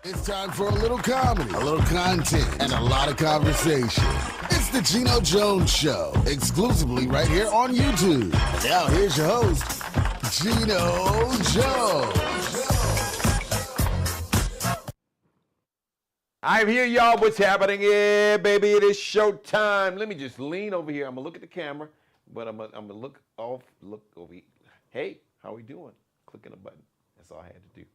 It's time for a little comedy, a little content, and a lot of conversation. It's the Geno Jones Show, exclusively right here on YouTube. And now here's your host, Geno Jones. I'm here, y'all. What's happening? Yeah, baby, it is showtime. Let me just lean over here. I'm gonna look at the camera, but I'm gonna look over here. Hey, how we doing? Clicking a button. That's all I had to do.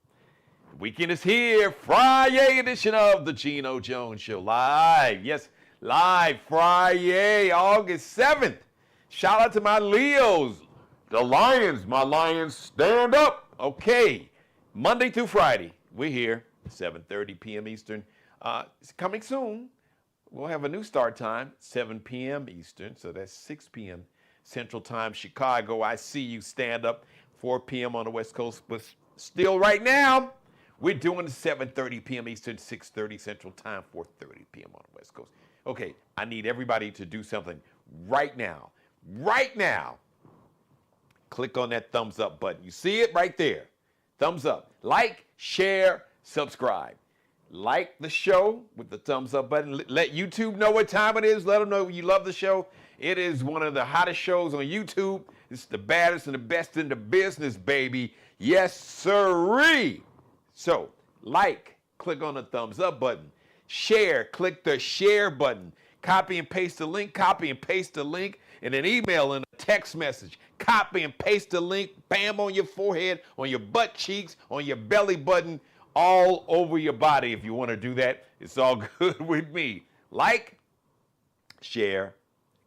The weekend is here. Friday edition of the Geno Jones Show. Live. Yes, live Friday, August 7th. Shout out to my Leos. The Lions. My Lions stand up. Okay. Monday through Friday. We're here. 7:30 p.m. Eastern. It's coming soon. We'll have a new start time, 7 p.m. Eastern, so that's 6 p.m. Central Time, Chicago. I see you stand up, 4 p.m. on the West Coast, but still right now, we're doing 7:30 p.m. Eastern, 6:30 Central Time, 4:30 p.m. on the West Coast. Okay, I need everybody to do something right now. Right now, click on that thumbs up button. You see it right there. Thumbs up. Like, share, subscribe. Like the show with the thumbs up button. Let YouTube know what time it is. Let them know you love the show. It is one of the hottest shows on YouTube. It's the baddest and the best in the business, baby. Yes, sirree. So, click on the thumbs up button. Share, click the share button. Copy and paste the link, in an email and a text message. Copy and paste the link, bam, on your forehead, on your butt cheeks, on your belly button, all over your body. If you want to do that, it's all good with me. Like, share,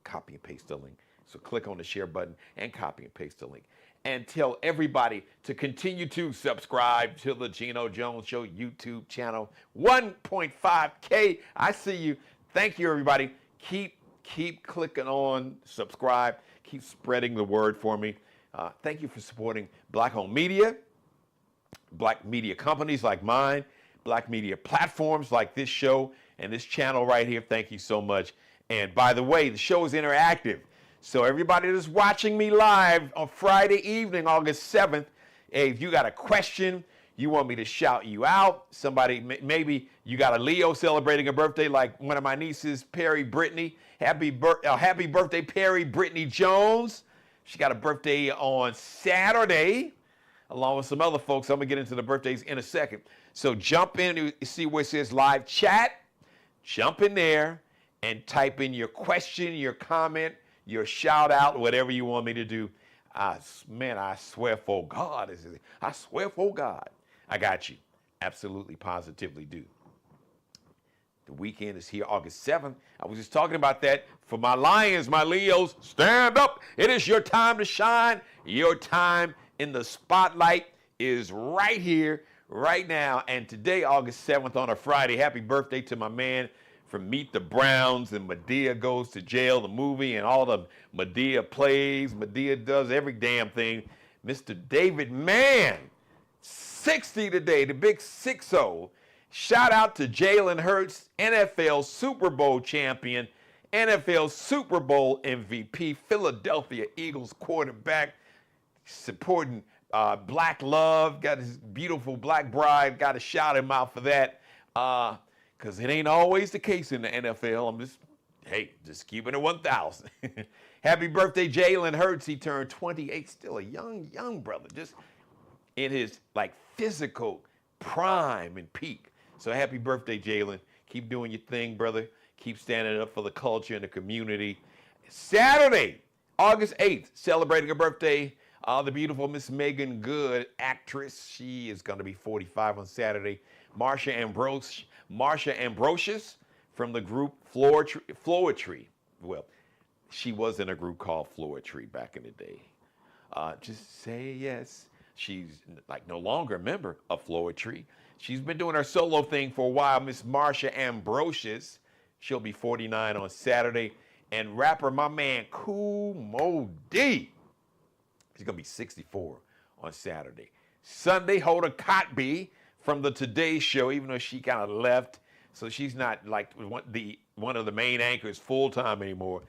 copy and paste the link. So click on the share button and copy and paste the link. And tell everybody to continue to subscribe to the Geno Jones Show YouTube channel. 1.5K. I see you. Thank you, everybody. Keep clicking on subscribe. Keep spreading the word for me. Thank you for supporting Black-owned media, Black media companies like mine, Black media platforms like this show and this channel right here. Thank you so much. And by the way, the show is interactive. So everybody that's watching me live on Friday evening, August 7th, hey, if you got a question, you want me to shout you out, somebody, maybe you got a Leo celebrating a birthday like one of my nieces, Perry Brittany. Happy birthday, Perry Brittany Jones. She got a birthday on Saturday, along with some other folks. I'm going to get into the birthdays in a second. So jump in, you see where it says live chat. Jump in there and type in your question, your comment, your shout out, whatever you want me to do. I swear for God. I swear for God. I got you. Absolutely, positively do. The weekend is here, August 7th. I was just talking about that for my Lions, my Leos. Stand up. It is your time to shine. Your time in the spotlight is right here, right now. And today, August 7th on a Friday, happy birthday to my man from Meet the Browns and Madea Goes to Jail, the movie, and all the Madea plays. Madea does every damn thing. Mr. David Mann, 60 today, the big 6-0. Shout out to Jalen Hurts, NFL Super Bowl champion, NFL Super Bowl MVP, Philadelphia Eagles quarterback, supporting black love, got his beautiful black bride, got to shout him out for that, because it ain't always the case in the NFL. I'm just keeping it 1,000. Happy birthday, Jalen Hurts. He turned 28, still a young brother, just in his physical prime and peak. So happy birthday, Jalen. Keep doing your thing, brother. Keep standing up for the culture and the community. Saturday, August 8th, celebrating her birthday, the beautiful Miss Meagan Good, actress. She is going to be 45 on Saturday. Marsha Ambrosius from the group Floetry. Well, she was in a group called Floetry back in the day. Just say yes. She's no longer a member of Floetry. She's been doing her solo thing for a while, Miss Marsha Ambrosius. She'll be 49 on Saturday. And rapper, my man, Kool Moe Dee. He's going to be 64 on Saturday. Sunday, Hoda Kotb from the Today Show, even though she kind of left. So she's not one of the main anchors full-time anymore.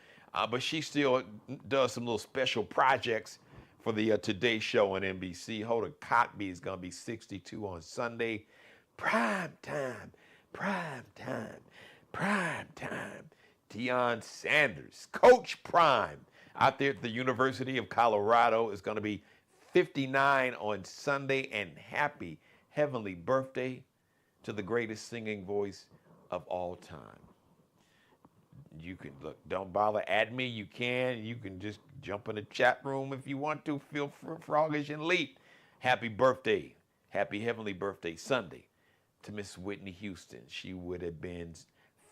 But she still does some little special projects for the Today Show on NBC. Hoda Kotb is going to be 62 on Sunday. Prime time, prime time, prime time. Deion Sanders, Coach Prime, out there at the University of Colorado, is going to be 59 on Sunday, and happy heavenly birthday to the greatest singing voice of all time. You can look, don't bother at me. You can just jump in the chat room if you want to. Feel froggish and leap. Happy birthday, happy heavenly birthday Sunday to Miss Whitney Houston. She would have been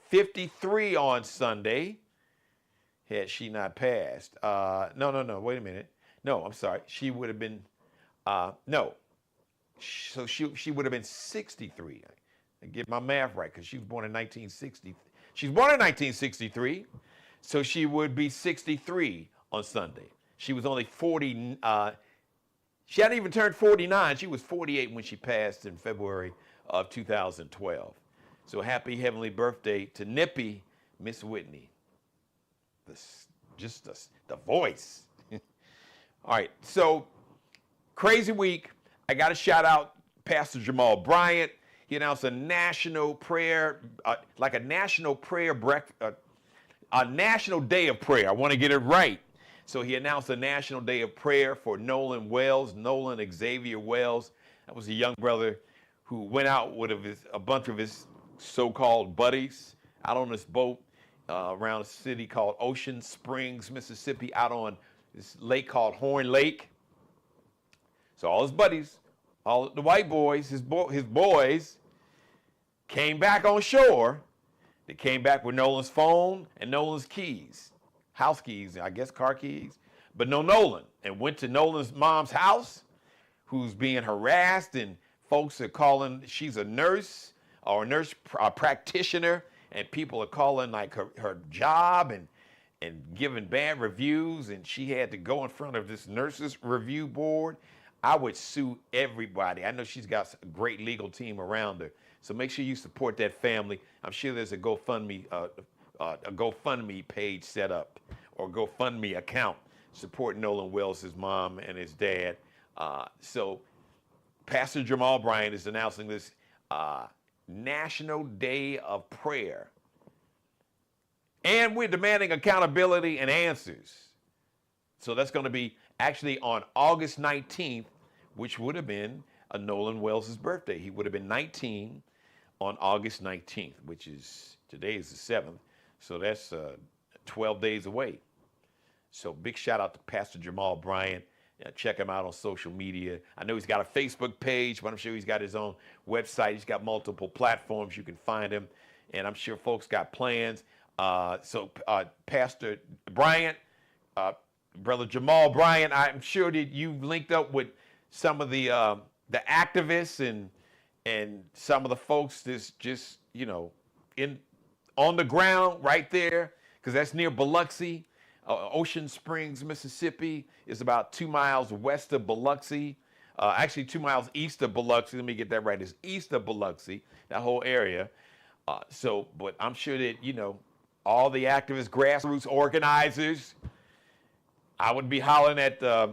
53 on Sunday had she not passed. No, wait a minute. No, I'm sorry. She would have been, no. So she would have been 63. I get my math right because she was born in 1960. She was born in 1963, so she would be 63 on Sunday. She was only 40. She hadn't even turned 49. She was 48 when she passed in February of 2012. So happy heavenly birthday to Nippy, Miss Whitney. The voice. All right, so crazy week. I got to shout out Pastor Jamal Bryant. He announced a national prayer, like a national prayer a national day of prayer. I want to get it right. So he announced a national day of prayer for Nolan Xavier Wells. That was a young brother who went out with a bunch of his so-called buddies out on this boat around a city called Ocean Springs, Mississippi, out on this lake called Horn Lake. So all his buddies, all the white boys, his boys, came back on shore. They came back with Nolan's phone and Nolan's keys, house keys, I guess car keys, but no Nolan, and went to Nolan's mom's house, who's being harassed, and folks are calling, she's a nurse or a nurse practitioner, and people are calling like her job and giving bad reviews, and she had to go in front of this nurses review board. I would sue everybody. I know she's got a great legal team around her. So make sure you support that family. I'm sure there's a GoFundMe page set up, or GoFundMe account. Support Nolan Wells, his mom and his dad. So Pastor Jamal Bryant is announcing this National Day of Prayer. And we're demanding accountability and answers. So that's going to be actually on August 19th, which would have been Nolan Wells' birthday. He would have been 19 on August 19th, which is, today is the 7th. So that's 12 days away. So big shout out to Pastor Jamal Bryant. Check him out on social media. I know he's got a Facebook page, but I'm sure he's got his own website. He's got multiple platforms. You can find him. And I'm sure folks got plans. So Pastor Bryant, Brother Jamal Bryant, I'm sure that you've linked up with some of the activists and some of the folks that's just, on the ground right there, because that's near Biloxi. Ocean Springs, Mississippi is about 2 miles west of Biloxi. Actually 2 miles east of Biloxi. Let me get that right. It's east of Biloxi, that whole area. But I'm sure that, all the activists, grassroots organizers, I would be hollering at, I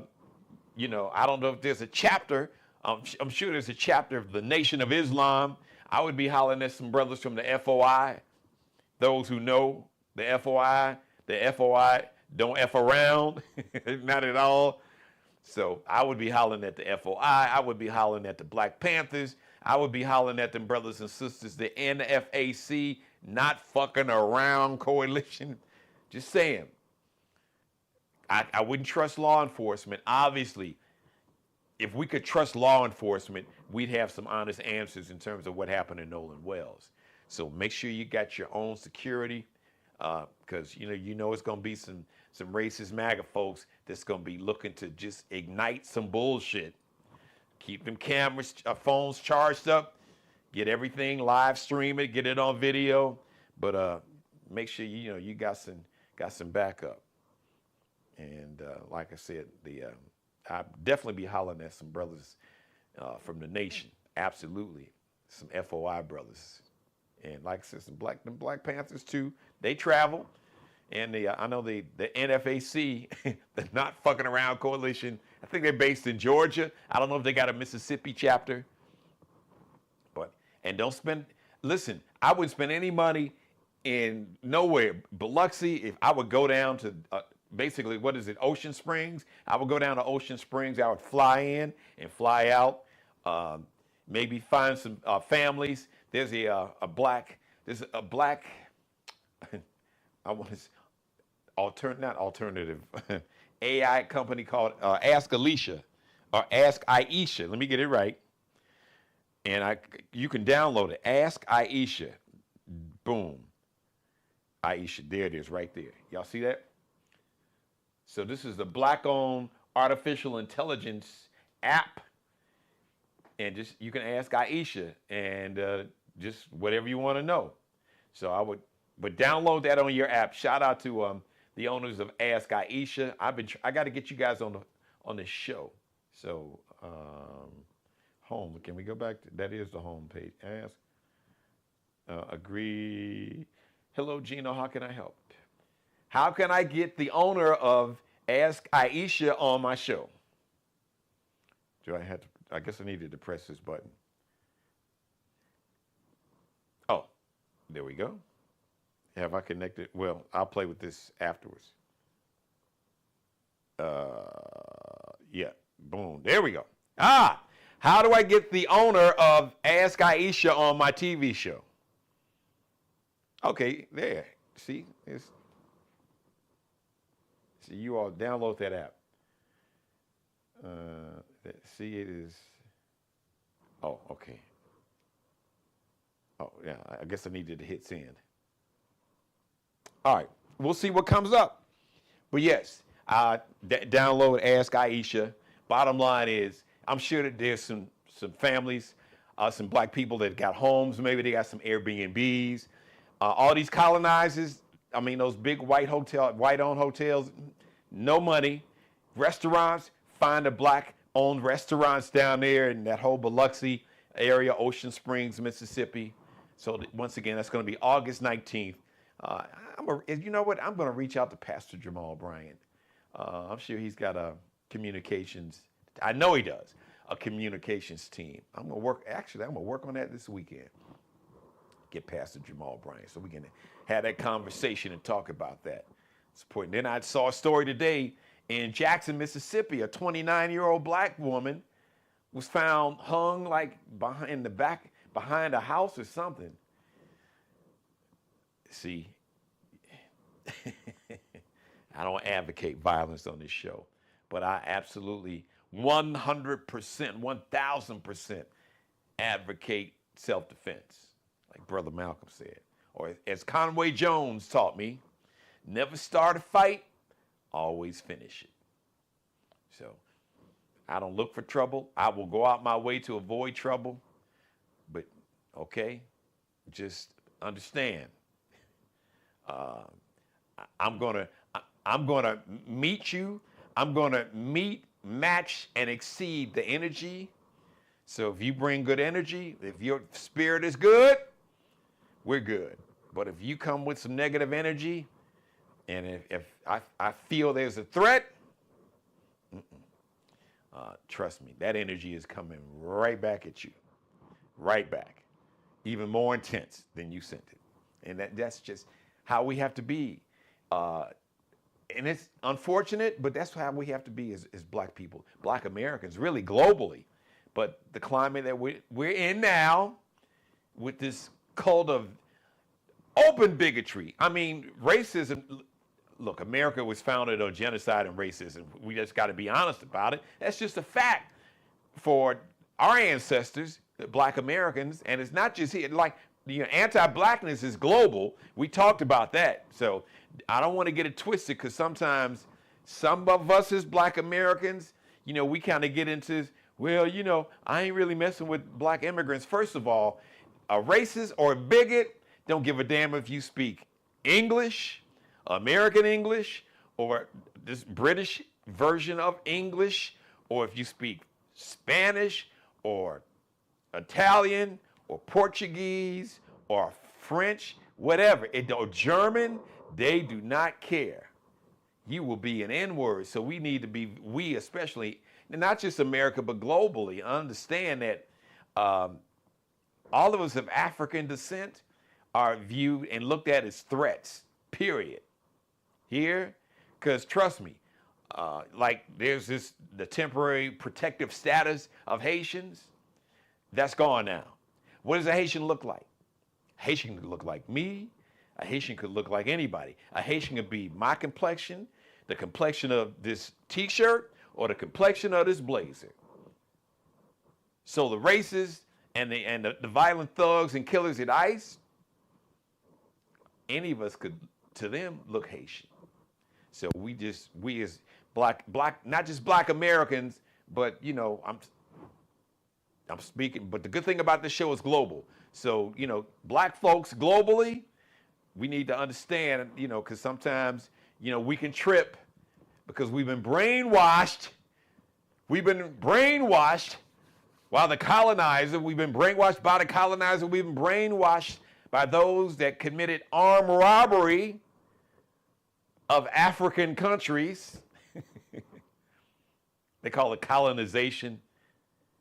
don't know if there's a chapter. I'm sure there's a chapter of the Nation of Islam. I would be hollering at some brothers from the FOI. Those who know the FOI don't F around, not at all. So I would be hollering at the FOI. I would be hollering at the Black Panthers. I would be hollering at them brothers and sisters, the NFAC, not fucking around coalition. Just saying. I wouldn't trust law enforcement. Obviously, if we could trust law enforcement, we'd have some honest answers in terms of what happened in Nolan Wells. So make sure you got your own security, because you know it's gonna be some racist MAGA folks that's gonna be looking to just ignite some bullshit. Keep them cameras, phones charged up. Get everything, live stream it, get it on video, but make sure you got some backup. And like I said, I'd definitely be hollering at some brothers from the nation. Absolutely, some FOI brothers, and like I said, some Black Panthers too. They travel, and I know the NFAC, the Not Fucking Around Coalition. I think they're based in Georgia. I don't know if they got a Mississippi chapter. And don't spend, listen, I wouldn't spend any money in nowhere. Biloxi, if I would go down to basically, what is it, Ocean Springs? I would go down to Ocean Springs. I would fly in and fly out. Maybe find some families. There's a black, I want to, not alternative, AI company called Ask Alicia or Ask Aisha. Let me get it right. And you can download it. Ask Aisha. Boom. Aisha. There it is right there. Y'all see that? So this is the black-owned artificial intelligence app. And just you can ask Aisha and just whatever you want to know. So but download that on your app. Shout out to the owners of Ask Aisha. I got to get you guys on the show. So home. Can we go back? That is the home page. Ask. Agree. Hello, Geno. How can I help? How can I get the owner of Ask Aisha on my show? I guess I needed to press this button. Oh, there we go. Have I connected? Well, I'll play with this afterwards. Yeah, boom. There we go. How do I get the owner of Ask Aisha on my TV show? Okay, there. See, you all download that app. See, it is. Oh, okay. Oh, yeah. I guess I needed to hit send. All right, we'll see what comes up. But yes, download Ask Aisha. Bottom line is, I'm sure that there's some families, some black people that got homes. Maybe they got some Airbnbs. All these colonizers, I mean, those big white-owned hotels, no money. Restaurants, find the black-owned restaurants down there in that whole Biloxi area, Ocean Springs, Mississippi. So once again, that's going to be August 19th. You know what? I'm going to reach out to Pastor Jamal Bryant. I'm sure he's got a communications. I know he does. A communications team. I'm going to work on that this weekend. Get Pastor Jamal Bryant so we can have that conversation and talk about that. It's important. Then I saw a story today in Jackson, Mississippi. A 29-year-old black woman was found hung like behind a house or something. See, I don't advocate violence on this show, but I absolutely 100%, 1,000% advocate self-defense, like Brother Malcolm said. Or as Conway Jones taught me, never start a fight, always finish it. So I don't look for trouble. I will go out my way to avoid trouble. But, okay, just understand. I'm gonna meet you. I'm gonna meet, match, and exceed the energy. So if you bring good energy, if your spirit is good, we're good. But if you come with some negative energy, and if I feel there's a threat, trust me, that energy is coming right back at you, right back, even more intense than you sent it. And that's just how we have to be. And it's unfortunate, but that's how we have to be as black people, black Americans, really globally. But the climate that we're in now, with this cult of open bigotry. I mean, racism. Look, America was founded on genocide and racism. We just got to be honest about it. That's just a fact for our ancestors, the black Americans, and it's not just here. Like, anti-blackness is global. We talked about that. So I don't want to get it twisted, because sometimes some of us as black Americans, we kind of get into, well, I ain't really messing with black immigrants. First of all, a racist or a bigot don't give a damn if you speak English, American English, or this British version of English, or if you speak Spanish or Italian or Portuguese or French, whatever, or German, they do not care. You will be an N-word. So we need to be, we especially, not just America, but globally, understand that all of us of African descent are viewed and looked at as threats, period. Here, because trust me, like there's the temporary protective status of Haitians, that's gone now. What does a Haitian look like? A Haitian could look like me. A Haitian could look like anybody. A Haitian could be my complexion, the complexion of this t-shirt, or the complexion of this blazer. So the racists and the violent thugs and killers at ICE, any of us could, to them, look Haitian. So we as black, not just black Americans, but you know, I'm speaking, but the good thing about this show is global. So, you know, black folks globally, we need to understand, you know, because sometimes, you know, we can trip because we've been brainwashed. We've been brainwashed while the colonizer, we've been brainwashed by the colonizer, we've been brainwashed by those that committed armed robbery of African countries. They call it colonization.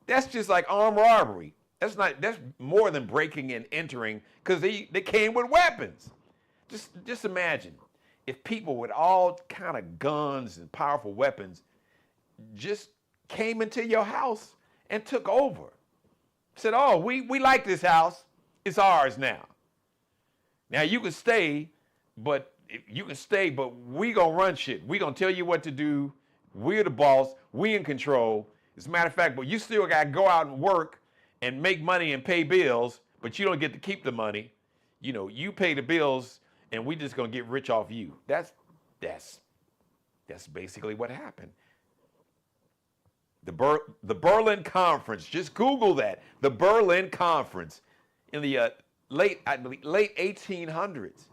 That's just like armed robbery. That's more than breaking and entering, because they came with weapons. Just imagine if people with all kind of guns and powerful weapons just came into your house and took over. Said, oh, we like this house. It's ours now. Now you can stay, but we gonna run shit. We gonna tell you what to do. We're the boss. We in control. As a matter of fact, but you still gotta go out and work and make money and pay bills, but you don't get to keep the money. You know, you pay the bills, and we just gonna get rich off you. That's basically what happened. The Berlin Conference. Just Google that. The Berlin Conference in the late 1800s.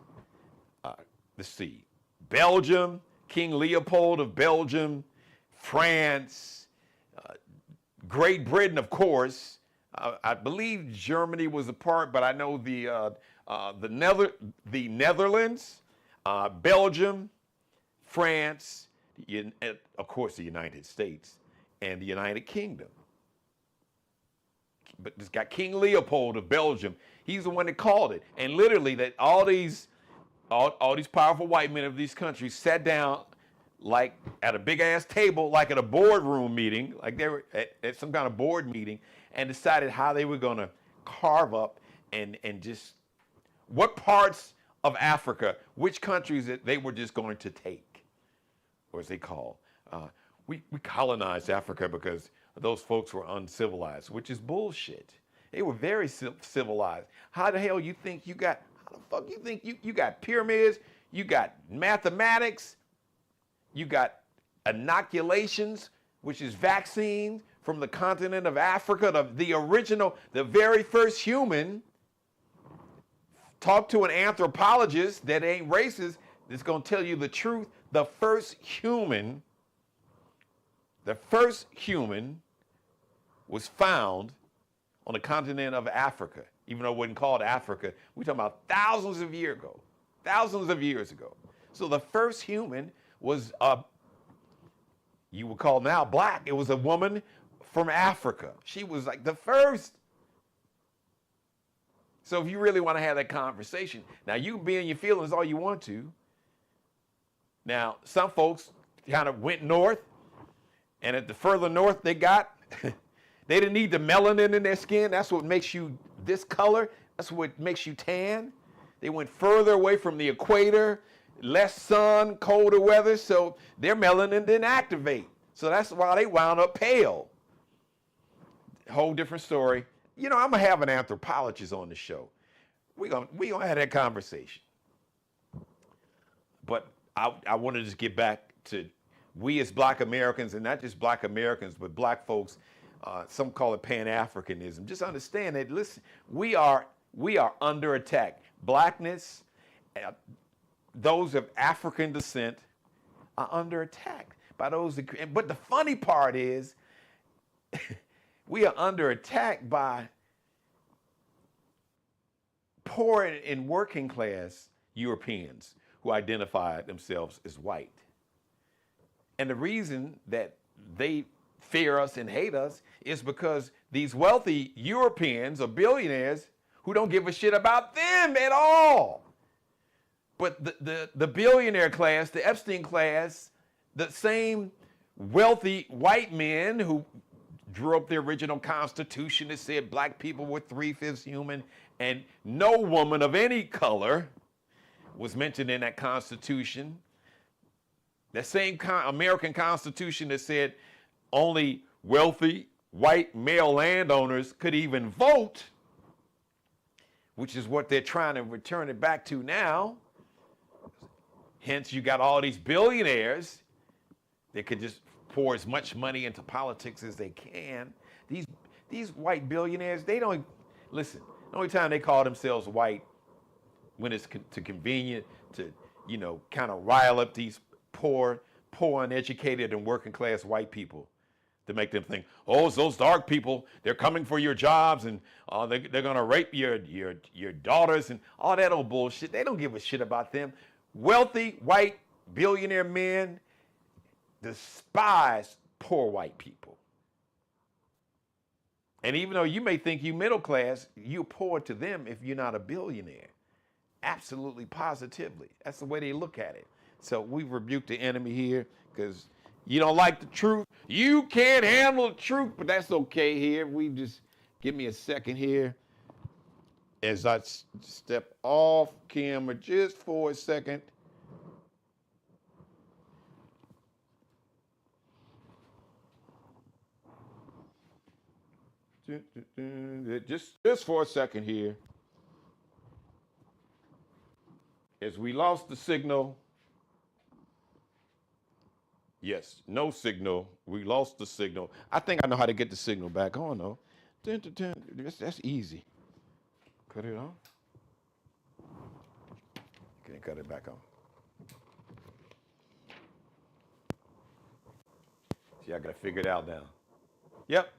Let's see. Belgium, King Leopold of Belgium, France, Great Britain, of course. I believe Germany was a part, but I know the Netherlands, Belgium, France, of course the United States, and the United Kingdom. But it's got King Leopold of Belgium. He's the one that called it, and literally that all these powerful white men of these countries sat down like at a big ass table, like at a boardroom meeting, like they were at some kind of board meeting, and decided how they were going to carve up and just what parts of Africa, which countries that they were just going to take, or as they call, we colonized Africa because those folks were uncivilized, which is bullshit. They were very civilized. How the fuck you think you got pyramids, you got mathematics, you got inoculations, which is vaccines from the continent of Africa, the original, the very first human. Talk to an anthropologist that ain't racist that's gonna tell you the truth. The first human was found on the continent of Africa, even though it wasn't called Africa. We're talking about thousands of years ago. So the first human was, you would call now black. It was a woman from Africa. She was like the first. So if you really want to have that conversation, now you can be in your feelings all you want to. Now, some folks kind of went north, and at the further north they got, they didn't need the melanin in their skin. That's what makes you this color. That's what makes you tan. They went further away from the equator, less sun, colder weather, so their melanin didn't activate. So that's why they wound up pale. Whole different story. You know, I'm gonna have an anthropologist on the show. We gonna have that conversation. But I want to just get back to we as black Americans, and not just black Americans, but black folks. Some call it Pan-Africanism. Just understand that. Listen, we are under attack. Blackness, those of African descent, are under attack by those. But the funny part is, we are under attack by poor and working class Europeans who identify themselves as white. And the reason that they fear us and hate us is because these wealthy Europeans or billionaires who don't give a shit about them at all. But the billionaire class, the Epstein class, the same wealthy white men who drew up the original Constitution that said black people were 3/5 human and no woman of any color was mentioned in that Constitution. That same American Constitution that said only wealthy white male landowners could even vote, which is what they're trying to return it back to now. Hence, you got all these billionaires that could just pour as much money into politics as they can. These white billionaires, they don't, listen, the only time they call themselves white when it's convenient to, kind of rile up these poor, uneducated and working class white people to make them think, oh, it's those dark people, they're coming for your jobs and they're going to rape your daughters and all that old bullshit. They don't give a shit about them. Wealthy white billionaire men despise poor white people. And even though you may think you middle class, you're poor to them if you're not a billionaire. Absolutely, positively. That's the way they look at it. So we rebuke the enemy here because you don't like the truth. You can't handle the truth, but that's okay here. We just, give me a second here as I step off camera just for a second. Just for a second here. As we lost the signal. Yes, no signal. We lost the signal. I think I know how to get the signal back on, though. That's easy. Cut it on. Can't cut it back on. See, I got to figure it out now. Yep.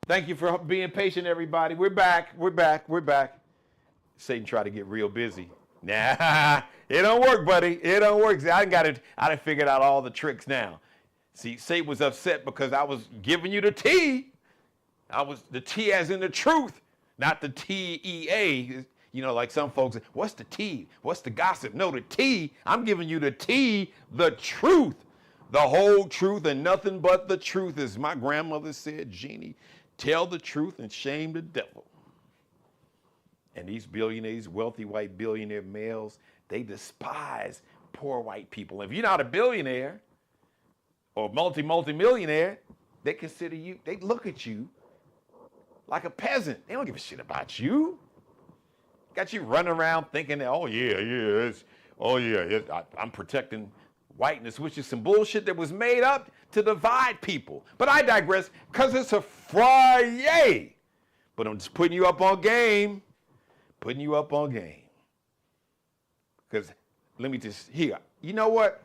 Thank you for being patient, everybody. We're back. Satan tried to get real busy. Nah, it don't work, buddy. It don't work. See, I done figured out all the tricks now. See, Satan was upset because I was giving you the T. The T as in the truth, not the TEA. Like some folks, what's the T? What's the gossip? No, the T. I'm giving you the T, the truth. The whole truth and nothing but the truth. As my grandmother said, Jeannie, tell the truth and shame the devil. And these billionaires, wealthy white billionaire males, they despise poor white people. If you're not a billionaire or multi-millionaire, they consider you, they look at you like a peasant. They don't give a shit about you. Got you running around thinking that, I'm protecting whiteness, which is some bullshit that was made up to divide people. But I digress, because it's a Friday. But I'm just putting you up on game. Because let me just, here, you know what?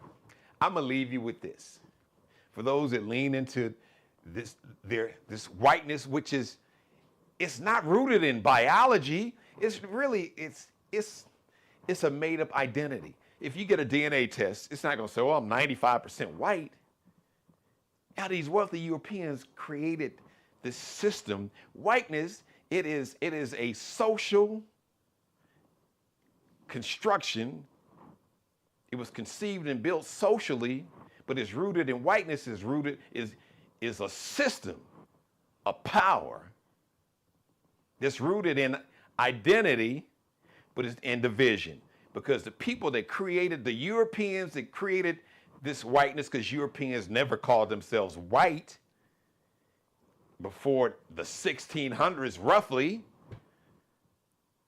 I'm going to leave you with this. For those that lean into this whiteness, which is, it's not rooted in biology. It's really, it's a made-up identity. If you get a DNA test, it's not going to say, I'm 95% white. Now, these wealthy Europeans created this system. Whiteness, it is a social construction. It was conceived and built socially, but it's rooted in whiteness. Is a system, a power that's rooted in identity, but it's in division. Because the people that created, the Europeans that created this whiteness, because Europeans never called themselves white before the 1600s, roughly,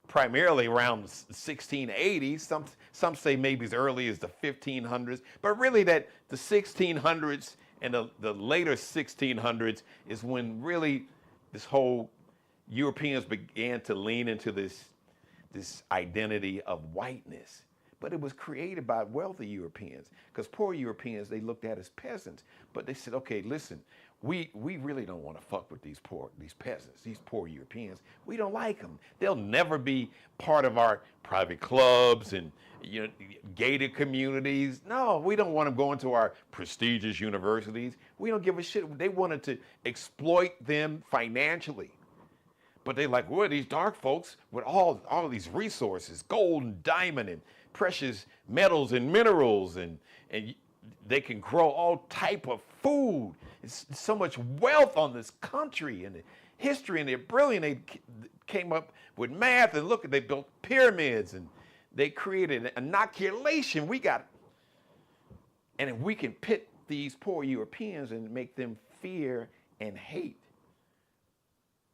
primarily around the 1680s. Some say maybe as early as the 1500s, but really that the 1600s and the later 1600s is when really this whole Europeans began to lean into this identity of whiteness. But it was created by wealthy Europeans, because poor Europeans, they looked at as peasants. But they said, okay, listen, we really don't want to fuck with these peasants, these poor Europeans. We don't like them. They'll never be part of our private clubs and gated communities. No, we don't want them going to our prestigious universities. We don't give a shit. They wanted to exploit them financially. But they like, well, these dark folks with all of these resources, gold and diamond and precious metals and minerals, and they can grow all type of food. It's so much wealth on this country and the history, and they're brilliant. They came up with math, and look, they built pyramids, and they created an inoculation. And if we can pit these poor Europeans and make them fear and hate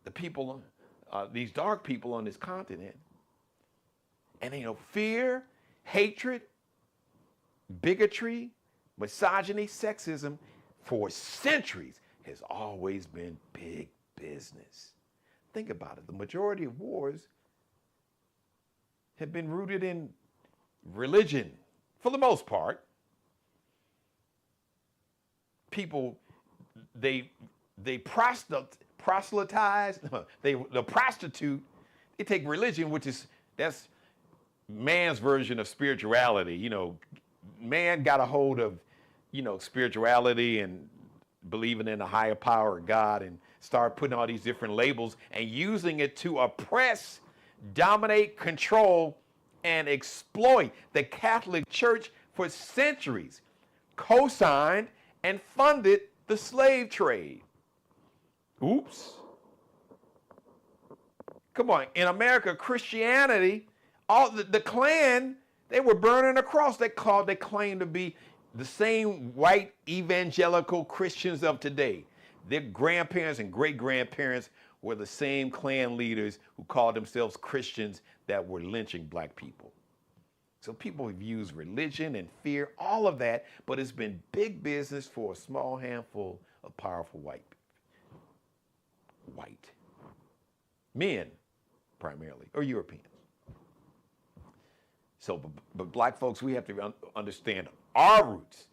the people, these dark people on this continent, and fear, hatred, bigotry, misogyny, sexism, for centuries has always been big business. Think about it. The majority of wars have been rooted in religion, for the most part. People, they proselytize, the prostitute, they take religion, that's man's version of spirituality. Man got a hold of, spirituality and believing in a higher power of God, and start putting all these different labels and using it to oppress, dominate, control, and exploit. The Catholic Church for centuries co-signed and funded the slave trade. Oops. Come on, in America, Christianity, all the Klan, they were burning a cross. They claimed to be the same white evangelical Christians of today. Their grandparents and great-grandparents were the same Klan leaders who called themselves Christians that were lynching black people. So people have used religion and fear, all of that, but it's been big business for a small handful of powerful white men, primarily, or Europeans. So, but black folks, we have to understand our roots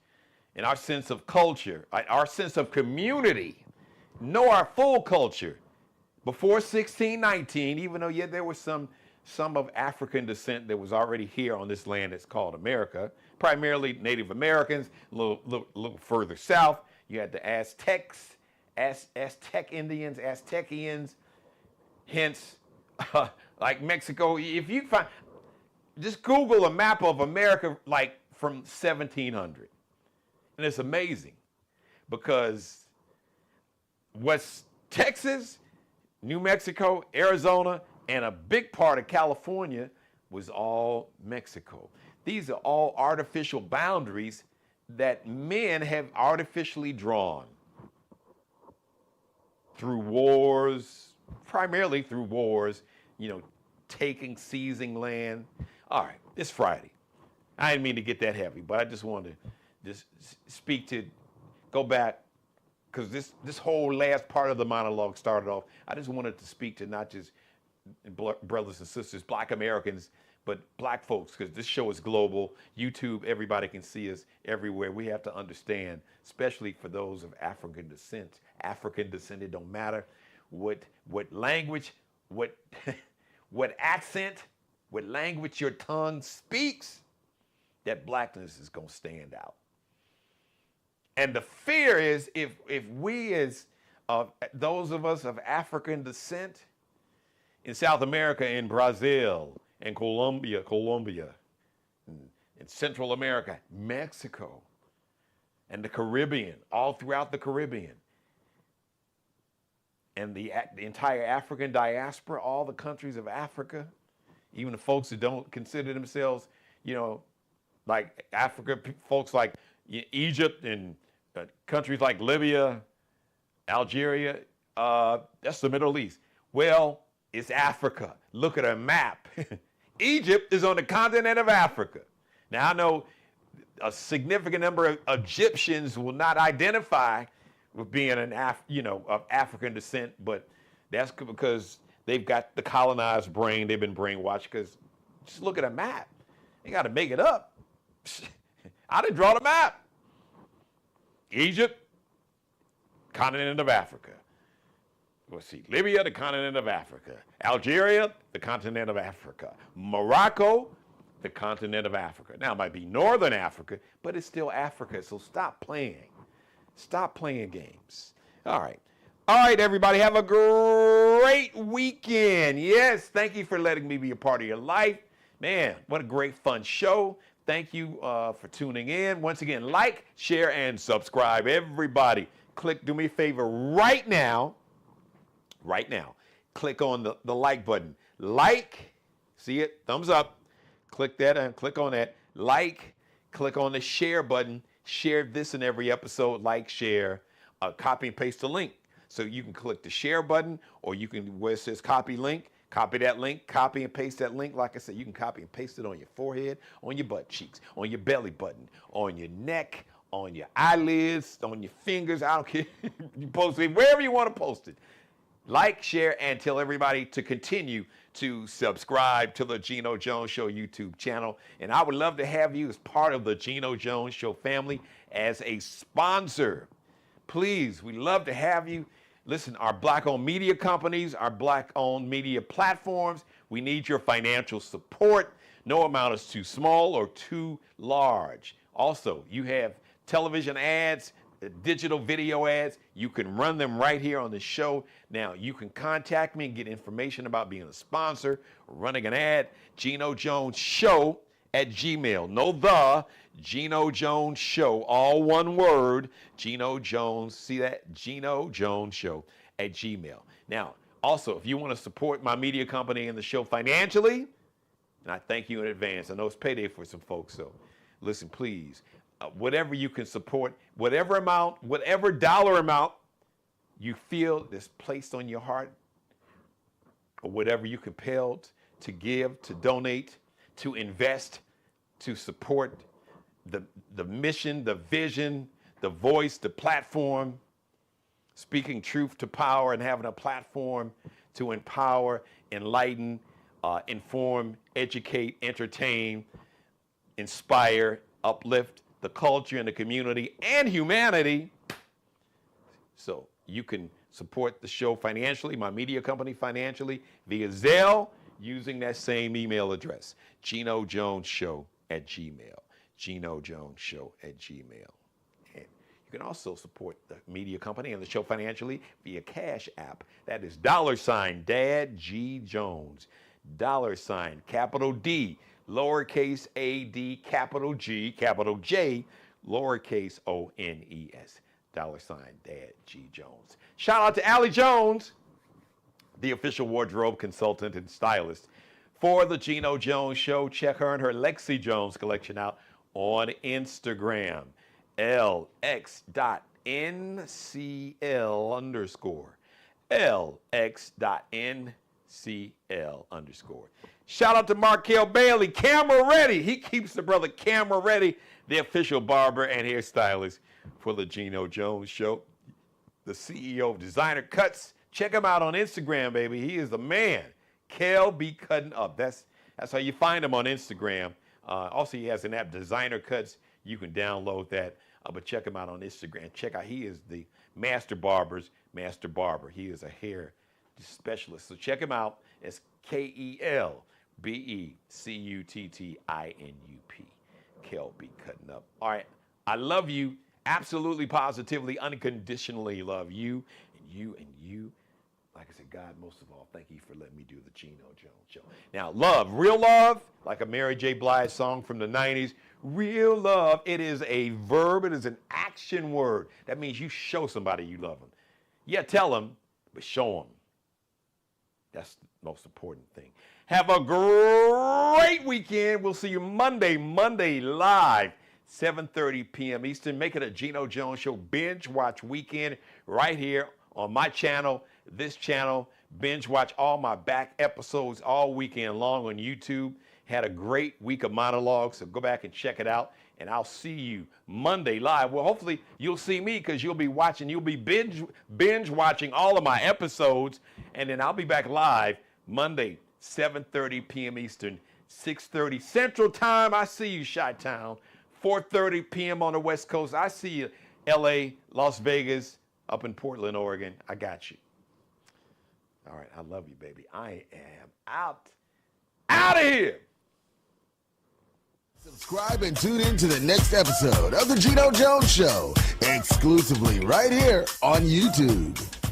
and our sense of culture, our sense of community, know our full culture. Before 1619, even though, there was some of African descent that was already here on this land that's called America, primarily Native Americans, a little further south, you had the Aztecs, Aztec Indians, Aztecians, hence, like Mexico. If you find, just Google a map of America, like from 1700. And it's amazing because West Texas, New Mexico, Arizona, and a big part of California was all Mexico. These are all artificial boundaries that men have artificially drawn through wars, primarily through wars, taking, seizing land. All right, it's Friday. I didn't mean to get that heavy, but I just wanted to go back, because this whole last part of the monologue started off, I just wanted to speak to not just brothers and sisters, black Americans, but black folks, because this show is global. YouTube, everybody can see us everywhere. We have to understand, especially for those of African descent. African descent, it don't matter what language, what accent, what language your tongue speaks, that blackness is going to stand out. And the fear is, if we as those of us of African descent in South America, in Brazil, and Colombia, in Central America, Mexico, and the Caribbean, all throughout the Caribbean, and the entire African diaspora, all the countries of Africa, even the folks who don't consider themselves, like Africa, folks like Egypt and countries like Libya, Algeria, that's the Middle East. Well, it's Africa. Look at a map. Egypt is on the continent of Africa. Now, I know a significant number of Egyptians will not identify with being of African descent, but that's because they've got the colonized brain. They've been brainwashed, because just look at a map. You got to make it up. I didn't draw the map. Egypt, continent of Africa. Let's see, Libya, the continent of Africa. Algeria, the continent of Africa. Morocco, the continent of Africa. Now, it might be Northern Africa, but it's still Africa, so stop playing. Stop playing games. All right. All right, everybody, have a great weekend. Yes, thank you for letting me be a part of your life. Man, what a great, fun show. Thank you for tuning in. Once again, like, share, and subscribe. Everybody, do me a favor right now, click on the like button. Like, see it, thumbs up. Click that and click on that. Like, click on the share button. Share this in every episode. Like, share, copy and paste the link. So you can click the share button, or you can, where it says copy link, copy that link, copy and paste that link. Like I said, you can copy and paste it on your forehead, on your butt cheeks, on your belly button, on your neck, on your eyelids, on your fingers. I don't care. You post it wherever you want to post it. Like, share, and tell everybody to continue to subscribe to the Geno Jones Show YouTube channel. And I would love to have you as part of the Geno Jones Show family as a sponsor. Please, we love to have you. Listen, our black-owned media companies, our black-owned media platforms, we need your financial support. No amount is too small or too large. Also, you have television ads, digital video ads. You can run them right here on the show. Now, you can contact me and get information about being a sponsor or running an ad. Geno Jones Show at Gmail. No the, Geno Jones Show, all one word. Geno Jones, see that? Geno Jones Show at Gmail. Now, also, if you want to support my media company and the show financially, and I thank you in advance. I know it's payday for some folks, so listen, please. Whatever you can support, whatever amount, whatever dollar amount you feel is placed on your heart, or whatever you're compelled to give, to donate, to invest, to support the mission, the vision, the voice, the platform, speaking truth to power and having a platform to empower, enlighten, inform, educate, entertain, inspire, uplift the culture and the community and humanity. So you can support the show financially, my media company financially, via Zelle, using that same email address, Geno Jones Show at Gmail. Geno Jones Show at Gmail. And you can also support the media company and the show financially via Cash App. That is $ Dad G Jones. $ capital D, lowercase a d, capital G, capital J, lowercase ONES. $ Dad G Jones. Shout out to Allie Jones, the official wardrobe consultant and stylist for the Geno Jones Show. Check her and her Lexi Jones collection out on Instagram. LX.NCL_. LX.NCL_. Shout out to Markel Bailey, camera ready. He keeps the brother camera ready, the official barber and hairstylist for the Geno Jones Show. The CEO of Designer Cuts. Check him out on Instagram, baby. He is the man. Kel be cutting up. That's how you find him on Instagram. Also, he has an app, Designer Cuts. You can download that. But check him out on Instagram. Check out, he is the master barber's master barber. He is a hair specialist. So check him out. It's KELBECUTTINUP. Kel be cutting up. All right. I love you. Absolutely, positively, unconditionally love you and you and you. Like I said, God, most of all, thank you for letting me do the Geno Jones Show. Now, love, real love, like a Mary J. Blige song from the 90s, real love, it is a verb, it is an action word. That means you show somebody you love them. Yeah, tell them, but show them. That's the most important thing. Have a great weekend. We'll see you Monday live, 7:30 p.m. Eastern. Make it a Geno Jones Show binge watch weekend right here on my channel, this channel. Binge watch all my back episodes all weekend long on YouTube. Had a great week of monologues, so go back and check it out. And I'll see you Monday live. Well, hopefully you'll see me because you'll be binge watching all of my episodes. And then I'll be back live Monday, 7:30 p.m. Eastern, 6:30 Central Time. I see you, Chi-Town. 4:30 p.m. on the West Coast. I see you, L.A., Las Vegas, up in Portland, Oregon. I got you. All right, I love you, baby. I am out of here. Subscribe and tune in to the next episode of The Geno Jones Show, exclusively right here on YouTube.